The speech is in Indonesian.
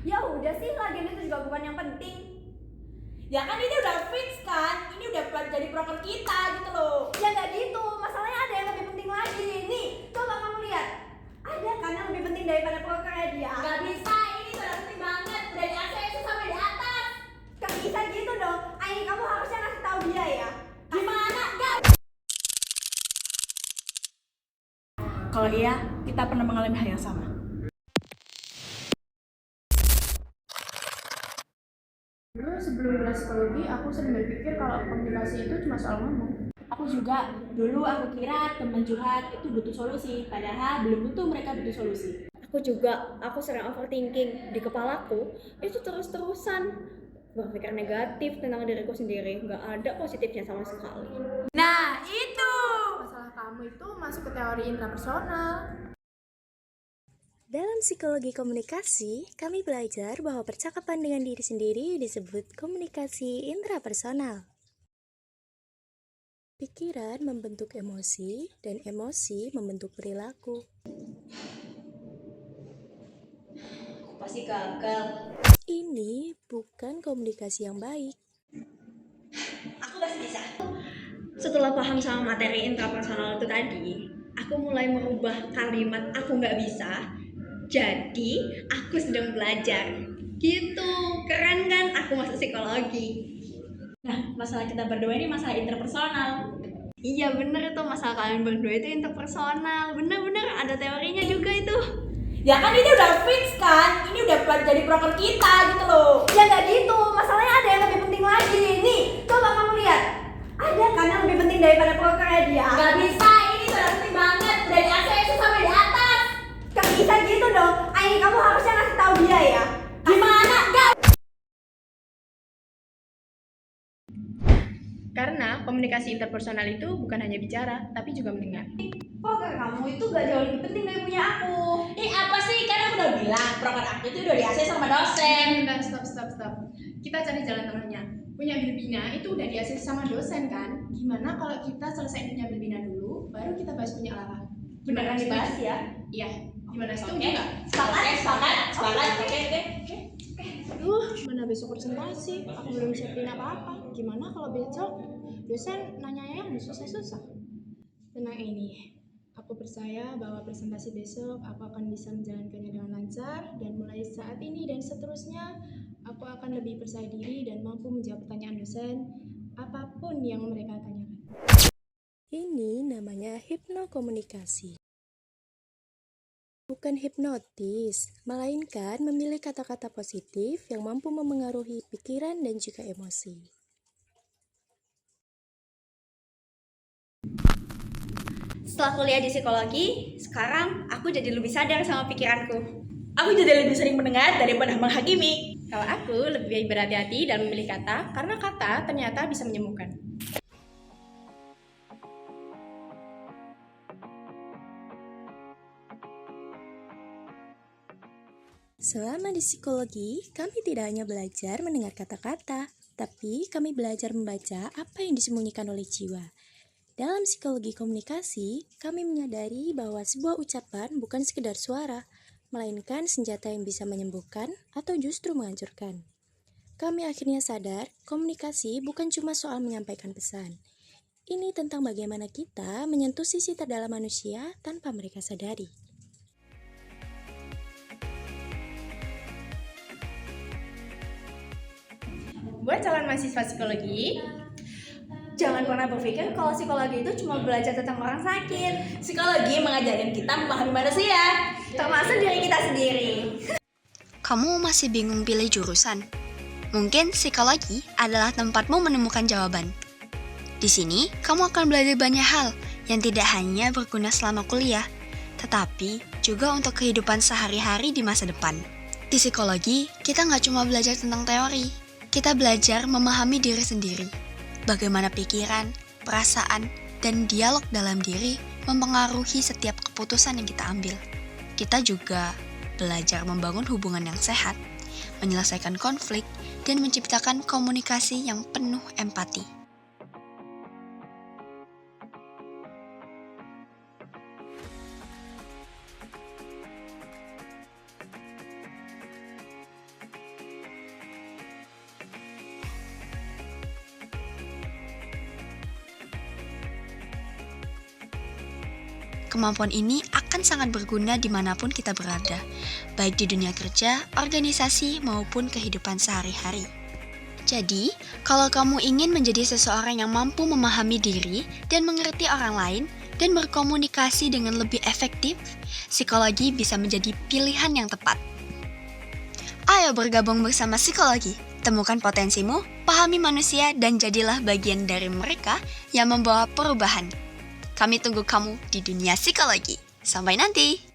Ya udah sih, lagian itu juga bukan yang penting. Ya kan ini udah fix kan, ini udah jadi proker kita gitu loh. Ya nggak gitu, masalahnya ada yang lebih penting lagi. Nih, coba kamu lihat. Ada kan yang lebih penting daripada prokernya dia? Gak bisa, ini tuh udah penting banget. Dari ACS sampai di atas. Gak bisa gitu dong. Aini, kamu harusnya ngasih tahu dia ya. Gimana? Gak. Kalau iya, kita pernah mengalami hal yang sama. Dulu sebelum belajar psikologi, aku sering berpikir kalau komunikasi itu cuma soal ngomong. Aku juga, dulu aku kira teman curhat itu butuh solusi, padahal belum tentu mereka butuh solusi. Aku juga, aku sering overthinking. Di kepalaku, itu terus-terusan berpikir negatif tentang diriku sendiri. Gak ada positifnya sama sekali. Nah, itu! Masalah kamu itu masuk ke teori intrapersonal. Dalam psikologi komunikasi, kami belajar bahwa percakapan dengan diri sendiri disebut komunikasi intrapersonal. Pikiran membentuk emosi, dan emosi membentuk perilaku. Aku pasti gagal. Ini bukan komunikasi yang baik. Aku pasti bisa. Setelah paham sama materi intrapersonal itu tadi, aku mulai merubah kalimat aku nggak bisa jadi aku sedang belajar. Gitu, keren kan? Aku masuk psikologi. Nah, masalah kita berdua ini masalah interpersonal. Iya bener itu, masalah kalian berdua itu interpersonal. Bener-bener ada teorinya juga itu. Ya kan ini udah fix kan, ini udah jadi proker kita gitu loh. Ya nggak gitu, masalahnya ada yang lebih penting lagi. Nih, coba kamu lihat. Ada kan yang lebih penting daripada prokernya dia? Gak bisa, ini tuh udah penting banget. Dari ACS sampai di atas. Gak bisa gitu dong. Aini, kamu harusnya ngasih tahu dia ya. Gimana? Gak. Karena komunikasi interpersonal itu bukan hanya bicara, tapi juga mendengar. Proker kamu itu gak jauh lebih penting dari punya aku. Apa sih? Kan aku udah bilang, proker aku itu udah di ACS sama dosen. Bentar, stop. Kita cari jalan tengahnya. Punya Bilbina itu udah diasis sama dosen kan? Gimana kalau kita selesai punya Bilbina dulu, baru kita bahas punya Lara? Beneran dibahas ya? Iya. Gimana setuju Oke. nggak? Sepakat. Oke. Aduh, mana besok presentasi? Aku belum siapin apa-apa. Gimana kalau besok dosen nanya yang susah-susah? Tenang ini. Aku percaya bahwa presentasi besok aku akan bisa menjalankannya dengan lancar, dan mulai saat ini dan seterusnya aku akan lebih percaya diri dan mampu menjawab pertanyaan dosen apapun yang mereka tanyakan. Ini namanya hipnokomunikasi. Bukan hipnotis, melainkan memilih kata-kata positif yang mampu memengaruhi pikiran dan juga emosi. Setelah kuliah di psikologi, sekarang aku jadi lebih sadar sama pikiranku. Aku jadi lebih sering mendengar daripada menghakimi. Kalau aku lebih berhati-hati dalam memilih kata, karena kata ternyata bisa menyembuhkan. Selama di psikologi, kami tidak hanya belajar mendengar kata-kata, tapi kami belajar membaca apa yang disembunyikan oleh jiwa. Dalam psikologi komunikasi, kami menyadari bahwa sebuah ucapan bukan sekedar suara, melainkan senjata yang bisa menyembuhkan atau justru menghancurkan. Kami akhirnya sadar, komunikasi bukan cuma soal menyampaikan pesan. Ini tentang bagaimana kita menyentuh sisi terdalam manusia tanpa mereka sadari. Buat calon mahasiswa psikologi, Jangan pernah berpikir kalau psikologi itu cuma belajar tentang orang sakit. Psikologi mengajarkan kita memahami manusia, Termasuk diri kita sendiri. Kamu masih bingung pilih jurusan? Mungkin psikologi adalah tempatmu menemukan jawaban. Di sini, kamu akan belajar banyak hal yang tidak hanya berguna selama kuliah, tetapi juga untuk kehidupan sehari-hari di masa depan. Di psikologi, kita nggak cuma belajar tentang teori, kita belajar memahami diri sendiri. Bagaimana pikiran, perasaan, dan dialog dalam diri mempengaruhi setiap keputusan yang kita ambil. Kita juga belajar membangun hubungan yang sehat, menyelesaikan konflik, dan menciptakan komunikasi yang penuh empati. Kemampuan ini akan sangat berguna dimanapun kita berada, baik di dunia kerja, organisasi, maupun kehidupan sehari-hari. Jadi, kalau kamu ingin menjadi seseorang yang mampu memahami diri dan mengerti orang lain, dan berkomunikasi dengan lebih efektif, psikologi bisa menjadi pilihan yang tepat. Ayo bergabung bersama psikologi, temukan potensimu, pahami manusia, dan jadilah bagian dari mereka yang membawa perubahan. Kami tunggu kamu di dunia psikologi. Sampai nanti!